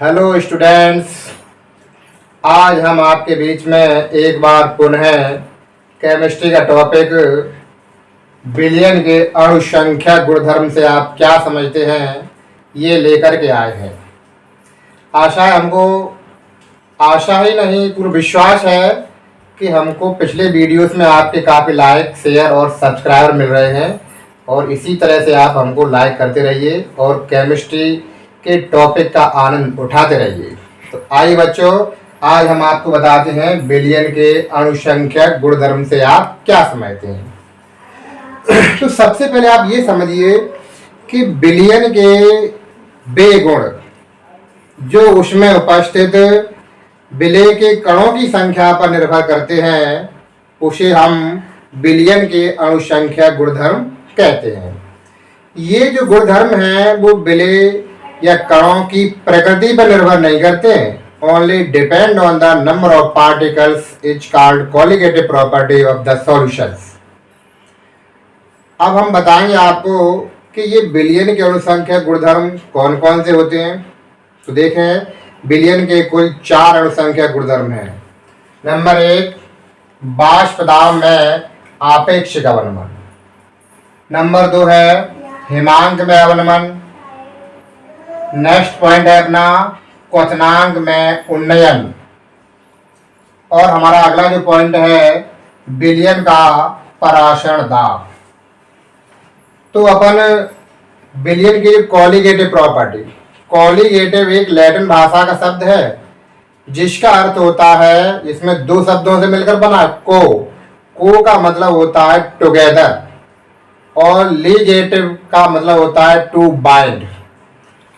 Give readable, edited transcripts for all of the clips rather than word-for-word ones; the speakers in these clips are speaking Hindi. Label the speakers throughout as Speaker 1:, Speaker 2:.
Speaker 1: हेलो स्टूडेंट्स, आज हम आपके बीच में एक बार पुनः केमिस्ट्री का टॉपिक बिलियन के अणुसंख्या गुणधर्म से आप क्या समझते हैं ये लेकर के आए हैं। आशा ही नहीं पूरा विश्वास है कि हमको पिछले वीडियोस में आपके काफ़ी लाइक, शेयर और सब्सक्राइबर मिल रहे हैं और इसी तरह से आप हमको लाइक करते रहिए और केमिस्ट्री के टॉपिक का आनंद उठाते रहिए। तो आइए बच्चों, आज हम आपको बताते हैं बिलियन के अणुसंख्या गुणधर्म से आप क्या समझते हैं। तो सबसे पहले आप ये समझिए कि बिलियन के वे गुण जो उसमें उपस्थित विलय के कणों की संख्या पर निर्भर करते हैं उसे हम बिलियन के अणुसंख्या गुणधर्म कहते हैं। ये जो गुणधर्म हैं वो विलय या कणों की प्रकृति पर निर्भर नहीं करते हैं, only depend on the number of particles is called colligative property of the solutions. अब हम बताएंगे आपको कि ये बिलियन के अणुसंख्या गुणधर्म कौन कौन से होते हैं। तो देखें, बिलियन के कुल 4 अणुसंख्या गुणधर्म हैं। नंबर 1, बाष्प दाब में आपेक्षिक अवनमन। नंबर 2 है हिमांक में अवनमन। नेक्स्ट पॉइंट है अपना क्वथनांक में उन्नयन। और हमारा अगला जो पॉइंट है बिलियन का पराशरण दाब। तो अपन बिलियन की कॉलिगेटिव प्रॉपर्टी, कॉलिगेटिव एक लैटिन भाषा का शब्द है जिसका अर्थ होता है, इसमें 2 शब्दों से मिलकर बना। को का मतलब होता है टुगेदर और लिगेटिव का मतलब होता है टू बाइंड।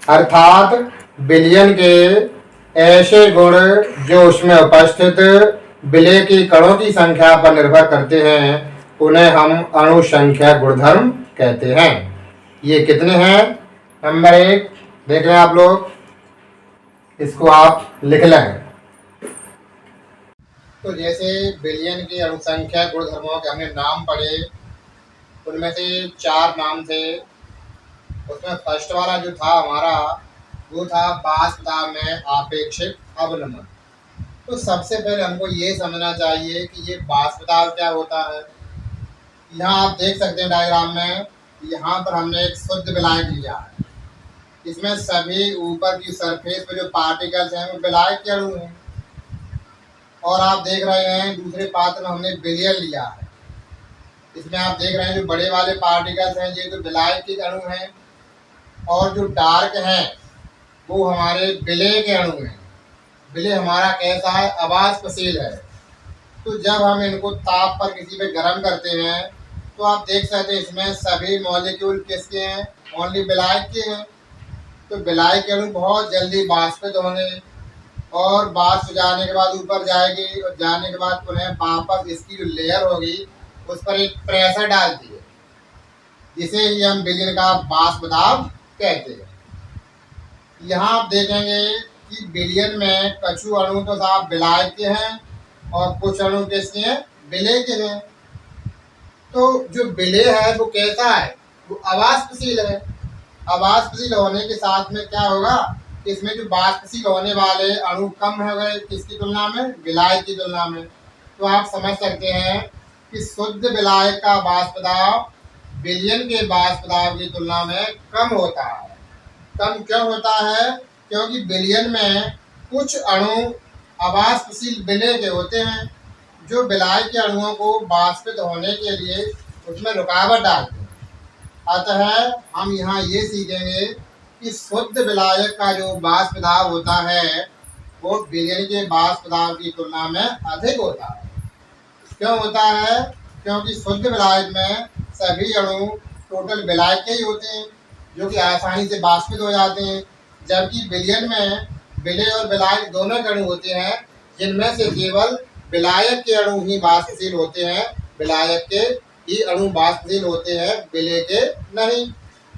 Speaker 1: अर्थात बिलियन के ऐसे गुण जो उसमें उपस्थित विलय की कणों की संख्या पर निर्भर करते हैं उन्हें हम अणुसंख्या गुणधर्म कहते हैं। ये कितने हैं? नंबर 1 देख लें आप लोग, इसको आप लिख लें। तो जैसे बिलियन के अणुसंख्या गुणधर्मों के हमने नाम पढ़े, उनमें से 4 नाम थे। उसमें फर्स्ट वाला जो था हमारा वो था बाष्प दाब में आपेक्षिक अवनमन। तो सबसे पहले हमको ये समझना चाहिए कि ये बाष्प दाब क्या होता है। यहाँ आप देख सकते हैं डायग्राम में, यहाँ पर हमने एक शुद्ध विलायक लिया है। इसमें सभी ऊपर की सरफेस पे जो पार्टिकल्स हैं वो विलायक के अणु हैं। और आप देख रहे हैं दूसरे पात्र में हमने बिलियन लिया है। इसमें आप देख रहे हैं जो बड़े वाले पार्टिकल्स हैं ये तो विलायक के अणु हैं और जो डार्क हैं वो हमारे विलय के अणु हैं। विलय हमारा कैसा है? अवाष्पशील है। तो जब हम इनको ताप पर किसी पे गर्म करते हैं तो आप देख सकते हैं इसमें सभी मॉलिक्यूल किसके हैं? ओनली विलायक के हैं। तो विलायक के अणु बहुत जल्दी बाष्पित होंगे और बाष्प जाने के बाद ऊपर जाएगी और जाने के बाद पुनः वापस इसकी जो लेयर होगी उस पर एक प्रेशर डालती है, जिसे ही हम बिलियन का बाष्प दाब कहते हैं। यहाँ आप देखेंगे कि बिलियन में कछु अणु तो साफ विलायक के हैं और कुछ अणु किसके हैं? विलय के हैं। तो जो विलय है वो कैसा है? वो अवाष्पशील है। अवाष्पशील होने के साथ में क्या होगा? इसमें जो वाष्पशील होने वाले अणु कम हो गए किसकी तुलना में? विलायक की तुलना में। तो आप समझ सकते हैं कि शुद्ध विलायक का वाष्प दाब बिलियन के वाष्प दाब की तुलना में कम होता है। कम क्यों होता है? क्योंकि बिलियन में कुछ अणु अवाष्पशील विलय के होते हैं जो विलायक के अणुओं को वाष्पित होने के लिए उसमें रुकावट डालते हैं। अतः हम यहाँ ये सीखेंगे कि शुद्ध विलायक का जो वाष्प दाब होता है वो बिलियन के वाष्प दाब की तुलना में अधिक होता है। क्यों होता है? क्योंकि शुद्ध विलायक में सभी अणु टोटल विलायक के ही होते हैं जो कि आसानी से वाष्पित हो जाते हैं, जबकि बिलियन में विलय और विलायक दोनों के अणु होते हैं जिनमें से केवल विलायक के अणु ही वाष्पशील होते हैं। विलायक के ही अणु वाष्पशील होते हैं, विलय के नहीं।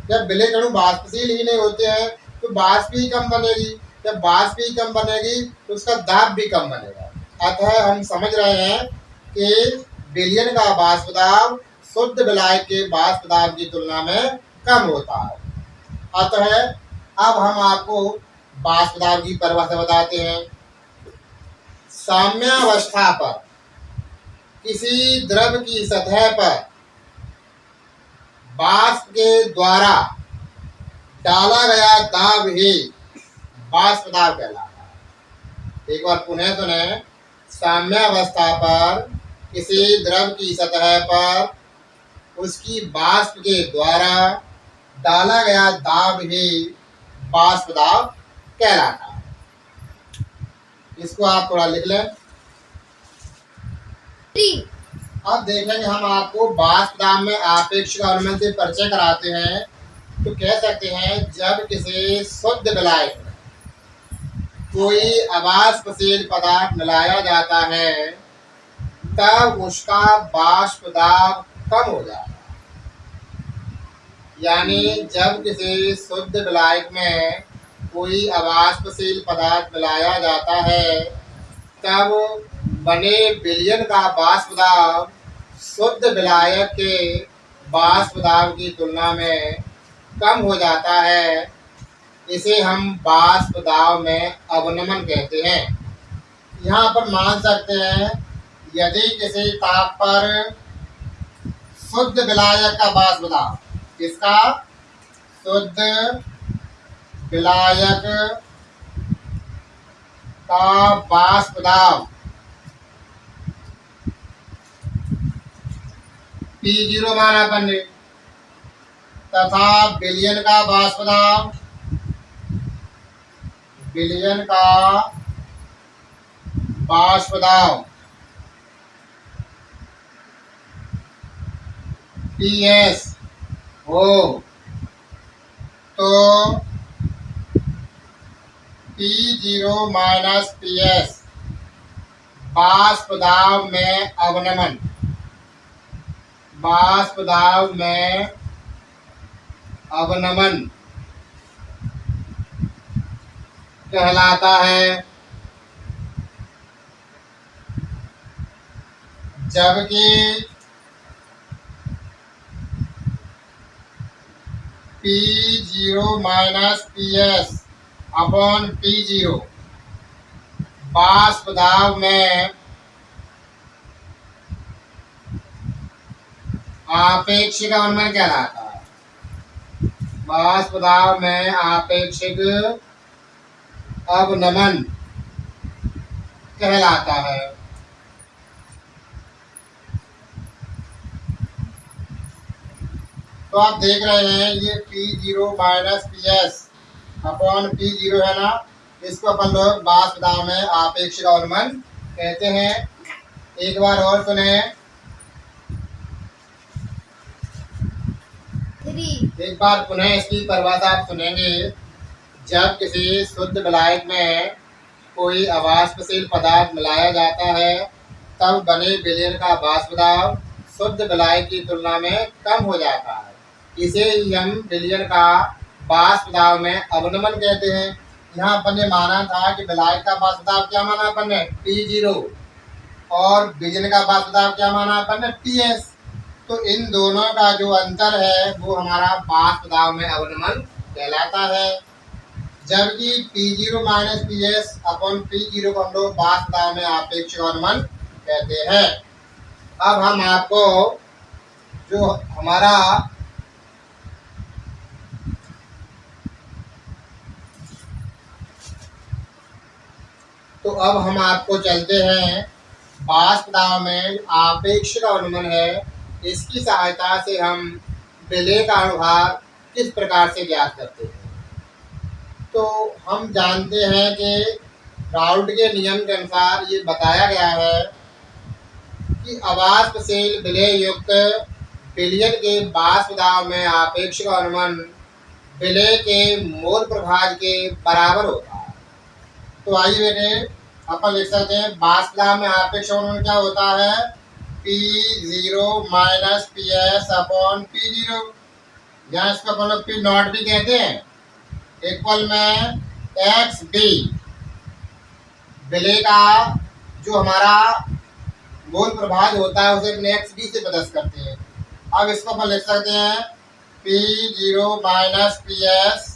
Speaker 1: जब विलय के अणु वाष्पशील ही नहीं होते हैं तो वाष्प ही कम बनेगी। जब वाष्प ही कम बनेगी तो उसका दाब भी कम बनेगा। अतः हम समझ रहे हैं कि बिलियन का वाष्प दाब शुद्ध विलायक के वाष्प दाब की तुलना में कम होता है। अतः अब हम आपको वाष्प दाब की परिभाषा बताते हैं। साम्यावस्था पर किसी द्रव की सतह पर वाष्प के द्वारा डाला गया दाब ही वाष्प दाब कहलाता है। एक बार पुनः सुने। साम्यावस्था पर किसी द्रव की सतह पर उसकी वाष्प के द्वारा डाला गया दाब ही वाष्प दाब कहलाता है। इसको आप थोड़ा लिख लें। अब देखेंगे हम आपको वाष्प दाब में आपेक्षिक अवनमन से परिचय कराते हैं। तो कह सकते हैं जब किसी शुद्ध विलायक में कोई अवाष्पशील पदार्थ मिलाया जाता है तब उसका वाष्प दाब कम हो जाता है। यानी जब किसी शुद्ध विलायक में कोई अवाष्पशील पदार्थ मिलाया जाता है तब बने विलयन का वाष्प दाब शुद्ध विलायक के वाष्प दाब की तुलना में कम हो जाता है। इसे हम वाष्प दाब में अवनमन कहते हैं। यहाँ पर मान सकते हैं यदि किसी ताप पर शुद्ध विलायक का वाष्प दाब, किसका? शुद्ध विलायक का वाष्प दाब P0 माना अपन ने, तथा विलयन का वाष्प दाब, विलयन का वाष्प दाब PS हो तो P0 माइनस PS वाष्प दाब में अवनमन, वाष्प दाब में अवनमन कहलाता है। जबकि P0 minus PS upon P0 वाष्प दाब में आपेक्षिक अवनमन कहलाता है। वाष्प दाब में आपेक्षिक अवनमन कहलाता है। तो आप देख रहे हैं ये P0 minus PS upon P0 है ना, इसको अपन लोग वाष्प दाब में आपेक्षिक अवनमन कहते हैं। एक बार और सुने। एक बार पुनः इसकी परिभाषा आप सुनेंगे। जब किसी शुद्ध विलायक में कोई अवाष्पशील पदार्थ मिलाया जाता है तब बने विलयन का वाष्प दाब शुद्ध विलायक की तुलना में कम हो जाता है। इसे ही हम विलयन का वाष्प दाब में अवनमन कहते हैं। यहाँ अपन ने माना था कि विलायक का वाष्प दाब क्या माना अपन ने? P0 और विलयन का वाष्प दाब क्या माना अपन ने? PS। तो इन दोनों का जो अंतर है वो हमारा वाष्प दाब में अवनमन कहलाता है। जबकि P0 minus PS upon P0 को हम लोग वाष्प दाब में आपेक्षिक अवनमन कहते हैं। अब हम आपको जो हमारा अब हम आपको चलते हैं वाष्प दाब में आपेक्षिक अवनमन है, इसकी सहायता से हम विलय का अनुभाग किस प्रकार से ज्ञात करते हैं। तो हम जानते हैं कि राउल्ट के नियम के अनुसार ये बताया गया है कि अवाष्पशील विलय युक्त विलयन के वाष्प दाब में आपेक्षिक अवनमन विलय के मोल प्रभाज के बराबर होता है। तो आइए बेटे अपन लिख सकते हैं वाष्प दाब में आपेक्षिक अवनमन क्या होता है? P0 minus PS upon P0, यहाँ इसको अपन लोग P नॉट भी कहते हैं, इक्वल में XB विलय का जो हमारा मोल प्रभाज होता है उसे अपने XB से प्रदर्शित करते हैं। अब इसको अपन लिख सकते हैं P0 minus PS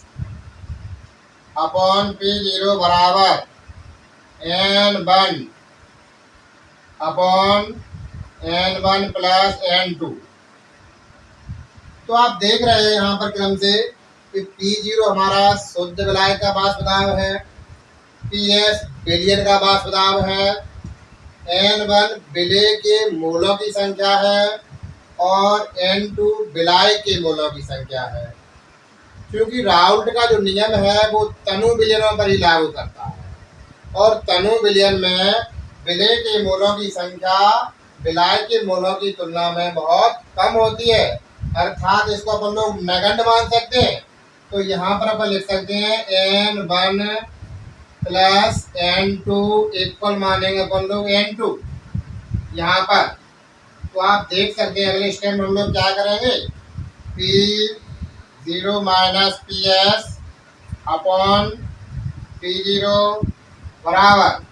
Speaker 1: upon P0 बराबर N1 upon N1 plus N2। तो आप देख रहे हैं यहाँ पर क्रम से कि P0 हमारा शुद्ध विलायक का वाष्प दाब है, PS विलयन का वाष्प दाब है, N1 विलेय के मोलों की संख्या है और N2 विलायक के मोलों की संख्या है। क्योंकि राउल्ट का जो नियम है वो तनु विलयनों पर ही लागू करता है और तनु विलयन में विलेय के मोलों की संख्या विलायक के मोलों की तुलना में बहुत कम होती है, अर्थात इसको अपन लोग नगण्य मान सकते हैं। तो यहाँ पर अपन लिख सकते हैं N1 प्लस N2 इक्वल मानेंगे अपन लोग N2 यहाँ पर। तो आप देख सकते हैं अगले स्टेप में हम लोग क्या करेंगे, P0 minus PS upon P0 बराबर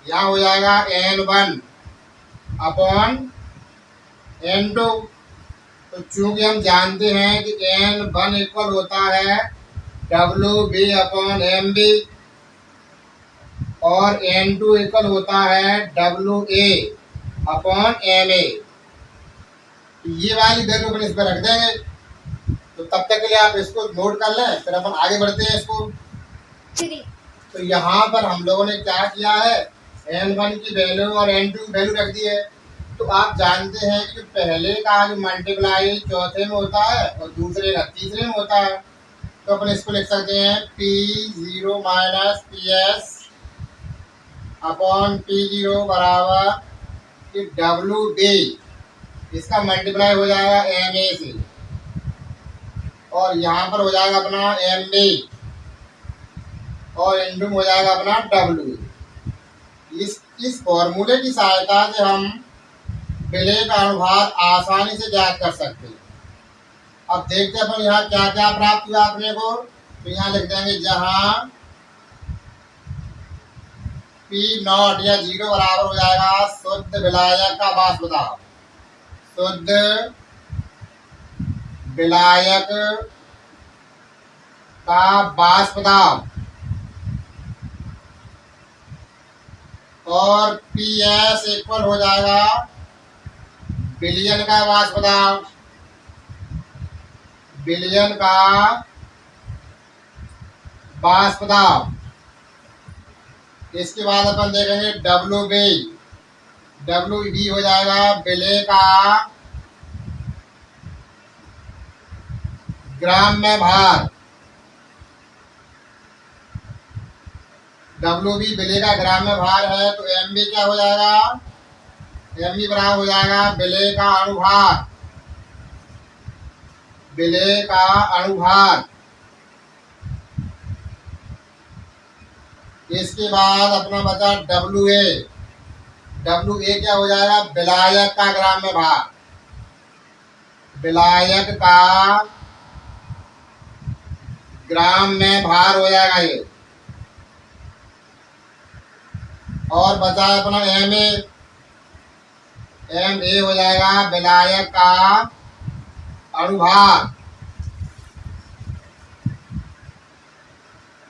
Speaker 1: यहाँ हो जाएगा N1 अपॉन N2। तो चूंकि हम जानते हैं कि N1 इक्वल होता है WB अपॉन MB और N2 इक्वल होता है WA अपॉन MA। ये वाली वैल्यू अपन इस पर रख देंगे। तो तब तक के लिए आप इसको नोट कर लें, फिर अपन आगे बढ़ते हैं इसको। तो यहाँ पर हम लोगों ने क्या किया है, N1 की वैल्यू और N2 की वैल्यू रख दी है। तो आप जानते हैं कि पहले का जो मल्टीप्लाई चौथे में होता है और दूसरे का तीसरे में होता है। तो अपन इसको लिख सकते हैं P0 minus PS upon P0 बराबर कि WB इसका मल्टीप्लाई हो जाएगा MA से और यहाँ पर हो जाएगा अपना MB और N2 हो जाएगा अपना W। इस फॉर्मूले की सहायता से हम विलेय का अनुभाग आसानी से ज्ञात कर सकते हैं। अब देखते हैं अपन यहाँ क्या क्या प्राप्त हुआ अपने को। तो यहाँ लिख देंगे जहाँ P0 या 0 बराबर हो जाएगा शुद्ध विलायक का वाष्प दाब, शुद्ध विलायक का वाष्प दाब, और PS इक्वल हो जाएगा विलयन का वाष्प दाब, विलयन का वाष्प दाब। इसके बाद अपन देखेंगे WB हो जाएगा विलेय का ग्राम में भार, WB विलेय का ग्राम में भार है। तो MB क्या हो जाएगा, MB बराबर हो जाएगा विलेय का अनुभार, विलेय का अनुभार। इसके बाद अपना बचा WA क्या हो जाएगा विलायक का ग्राम में भार, विलायक का ग्राम में भार हो जाएगा ये। और बचा अपना MA हो जाएगा विलायक का अनुभार।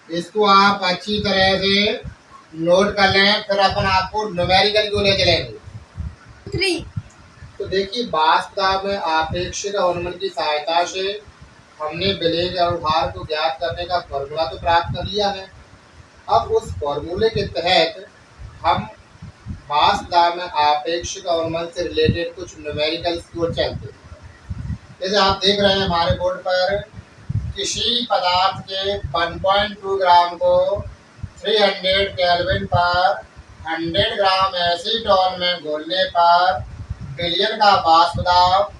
Speaker 1: इसको आप अच्छी तरह से नोट कर लें, फिर अपन आपको न्यूमेरिकल को ले चलेंगे। तो देखिए वाष्प दाब में आपेक्षिक अवनमन की सहायता से हमने विलेय के अनुभार को ज्ञात करने का फॉर्मूला तो प्राप्त कर लिया है। अब उस फॉर्मूले के तहत हम वाष्प दाब में आपेक्षिक अवनमन से रिलेटेड कुछ न्यूमेरिकल्स की ओर चलते हैं। जैसे आप देख रहे हैं हमारे बोर्ड पर, किसी पदार्थ के 1.2 ग्राम को 300 केल्विन पर 100 ग्राम एसीटोन में घोलने पर विलयन का वाष्प दाब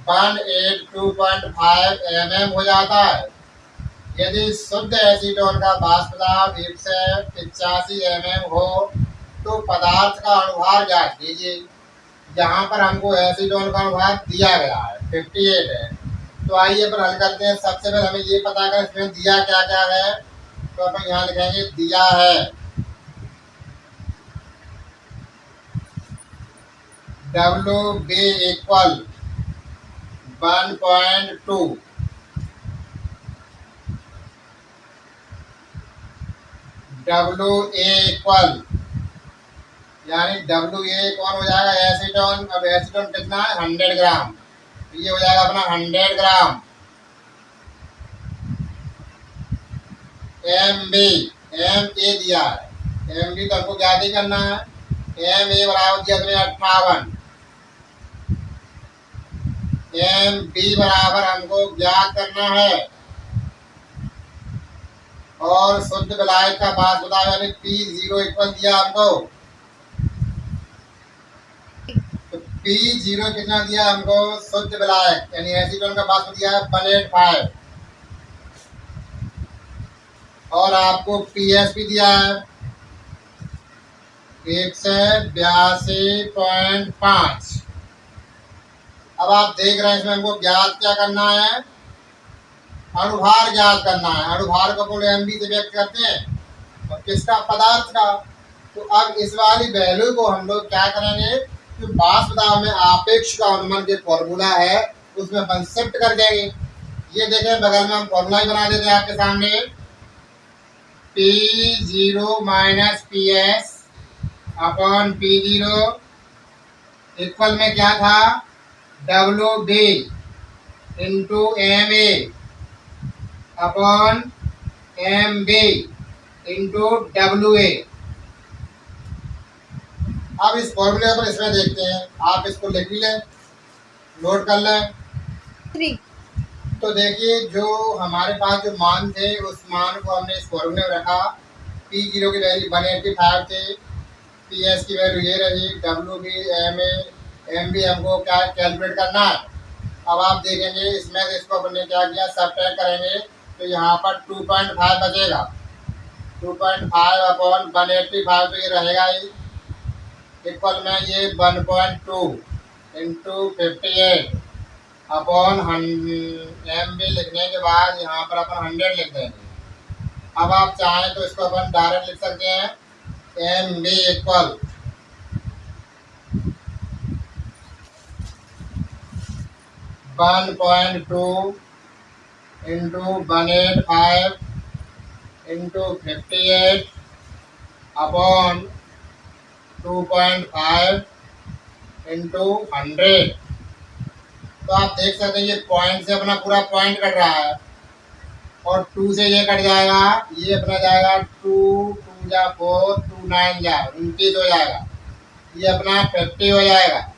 Speaker 1: 182.5 mm हो जाता है। यदि शुद्ध एसीटोन का वाष्प दाब 185 mm हो तो पदार्थ का अनुभार ज्ञात कीजिए। यहाँ पर हमको एसीटोन का अनुभार दिया गया है 58 है। तो आइए पर हल करते हैं। सबसे पहले हमें ये पता करें इसमें दिया क्या क्या है। तो अपन यहाँ लिखेंगे दिया है WB equal 1.2 W A equal, यानी डब्ल्यू ए कौन हो जाएगा, एसीटोन। अब एसीटोन कितना है, 100 ग्राम, ये हो जाएगा अपना 100 ग्राम। एम बी, एम ए दिया है, एम बी तो हमको ज्ञात ही करना है। एम ए बराबर दिया तुम्हें 58, एम बी बराबर हमको ज्ञात करना है। और शुद्ध विलायक का बात बताओ, यानी P0 इक्वल दिया हमको, तो P0 कितना दिया हमको, शुद्ध विलायक यानी एसीटोन का बात दिया है 185, और आपको पीएस भी दिया है 182.5। अब आप देख रहे हैं इसमें हमको ज्ञात क्या करना है, अणुभार ज्ञात करना है। अणुभार को पूरे एमबी से व्यक्त करते हैं, और किसका, पदार्थ का। तो अब इस वाली वैल्यू को हम लोग क्या करेंगे, जो वाष्प दाब में आपेक्ष का अनुमान जो फॉर्मूला है उसमें अपन शिफ्ट कर देंगे। ये देखें बगल में हम फॉर्मूला ही बना देते हैं आपके सामने, P0 minus PS upon P0 equal में क्या था, WB into MA upon MB into WA। अब इस फॉर्मूले पर इसमें देखते हैं, आप इसको लिख भी लें, नोट कर लें।
Speaker 2: 3
Speaker 1: तो देखिए जो हमारे पास जो मान थे उस मान को हमने इस फॉर्मूले में रखा। P0 की वैल्यू 185 थे, PS की वैल्यू ये रही, WB MA MB हमको क्या कैलकुलेट करना है। अब आप देखेंगे इसमें से इसको अपने क्या किया, सब्ट्रैक्ट करेंगे तो यहाँ पर 2.5 बचेगा, 2.5 अपॉन 185 तो ये रहेगा ही, इक्वल में ये 1.2 इंटू 58 अपॉन MB लिखने के बाद यहाँ पर अपन 100 लिख देंगे। अब आप चाहें तो इसको अपन डायरेक्ट लिख सकते हैं, MB equal 1.2 into 185 into 58 upon 2.5 into 100। तो आप देख सकते हैं ये पॉइंट से अपना पूरा पॉइंट कट रहा है, और 2 से ये कट जाएगा, ये अपना जाएगा 2 2 जा 4 2 9 जा 29 हो जाएगा, ये अपना 50 हो जाएगा।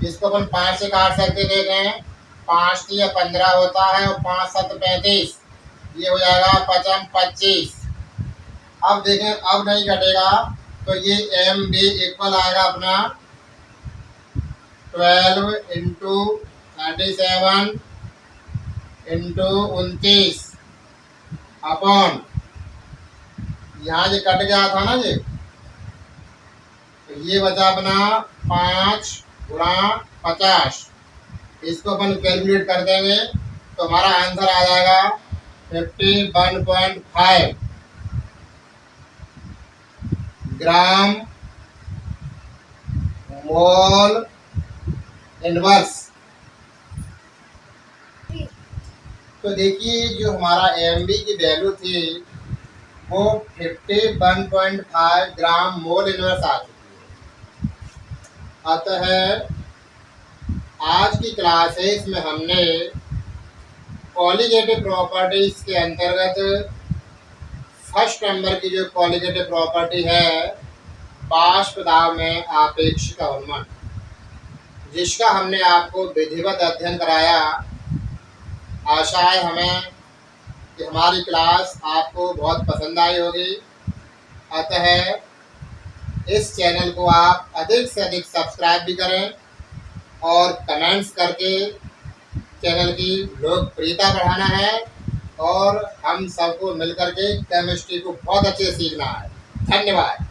Speaker 1: इसको अपन 5 से काट सकते, देखें 5 3 15 होता है, और 5 7 35, ये हो जाएगा 5 25। अब देखें अब नहीं कटेगा, तो ये MB इक्वल आएगा अपना 12 इंटू 37 इंटू 29 अपॉन, यहाँ ये कट गया था ना ये, तो ये बचा अपना 5 गुणा 50। इसको अपन कैलकुलेट कर देंगे तो हमारा आंसर आ जाएगा 51.5 ग्राम मोल इनवर्स। तो देखिए जो हमारा MB की वैल्यू थी वो 51.5 ग्राम मोल इनवर्स आ चुकी है। अतः आज की क्लास है इसमें हमने कॉलिगेटिव प्रॉपर्टीज के अंतर्गत फर्स्ट नंबर की जो कॉलिगेटिव प्रॉपर्टी है वाष्प दाब में आपेक्षिक अवनमन, जिसका हमने आपको विधिवत अध्ययन कराया। आशा है हमें कि हमारी क्लास आपको बहुत पसंद आई होगी। अतः इस चैनल को आप अधिक से अधिक सब्सक्राइब भी करें और कमेंट्स करके चैनल की लोकप्रियता बढ़ाना है, और हम सबको मिलकर के केमिस्ट्री को बहुत अच्छे से सीखना है। धन्यवाद।